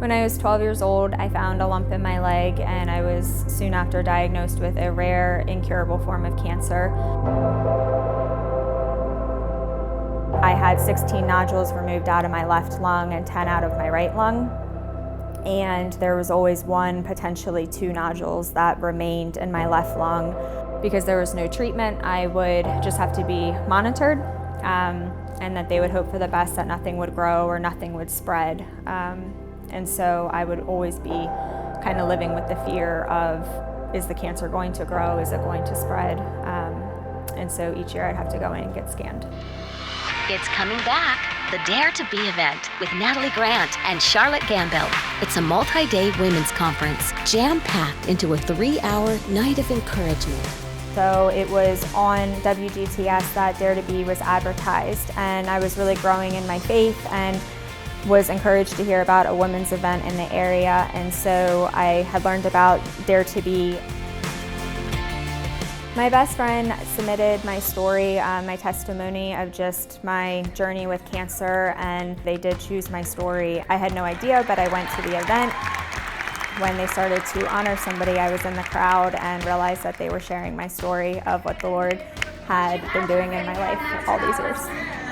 When I was 12 years old, I found a lump in my leg, and I was soon after diagnosed with a rare, incurable form of cancer. I had 16 nodules removed out of my left lung and 10 out of my right lung. And there was always one, potentially two nodules that remained in my left lung. Because there was no treatment, I would just have to be monitored, and that they would hope for the best, that nothing would grow or nothing would spread. And so I would always be kind of living with the fear of, is the cancer going to grow? Is it going to spread? And so each year I'd have to go in and get scanned. It's coming back, the Dare to Be event with Natalie Grant and Charlotte Gambill. It's a multi-day women's conference, jam-packed into a 3-hour night of encouragement. So it was on WGTS that Dare to Be was advertised, and I was really growing in my faith and was encouraged to hear about a women's event in the area, and so I had learned about Dare to Be. My best friend submitted my story, my testimony of just my journey with cancer, and they did choose my story. I had no idea, but I went to the event. When they started to honor somebody, I was in the crowd and realized that they were sharing my story of what the Lord had been doing in my life all these years.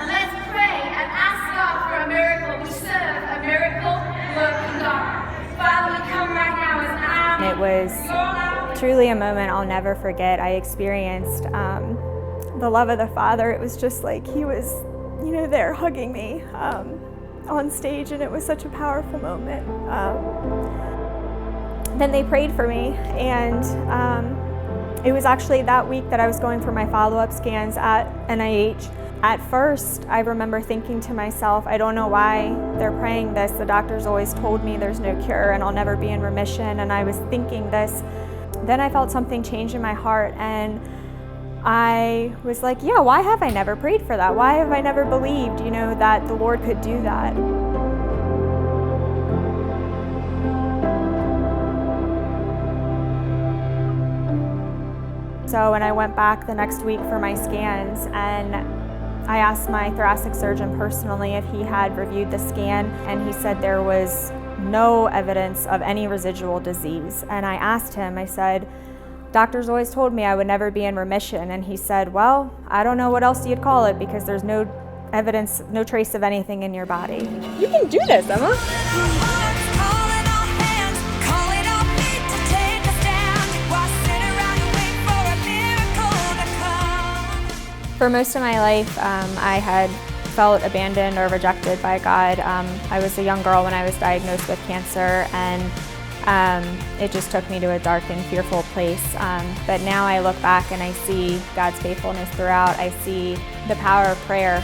Let's pray and ask God for a miracle. We serve a miracle working God. Father, we come right now as an army. It was truly a moment I'll never forget. I experienced the love of the Father. It was just like He was, there hugging me on stage, and it was such a powerful moment. Then they prayed for me, and it was actually that week that I was going for my follow-up scans at NIH. At first, I remember thinking to myself, I don't know why they're praying this. The doctors always told me there's no cure and I'll never be in remission, and I was thinking this. Then I felt something change in my heart, and I was like, yeah, why have I never prayed for that? Why have I never believed, that the Lord could do that? So when I went back the next week for my scans, and I asked my thoracic surgeon personally if he had reviewed the scan, and he said there was no evidence of any residual disease. And I asked him, I said, doctors always told me I would never be in remission. And he said, well, I don't know what else you'd call it, because there's no evidence, no trace of anything in your body. You can do this, Emma. For most of my life, I had felt abandoned or rejected by God. I was a young girl when I was diagnosed with cancer, and it just took me to a dark and fearful place. But now I look back and I see God's faithfulness throughout. I see the power of prayer.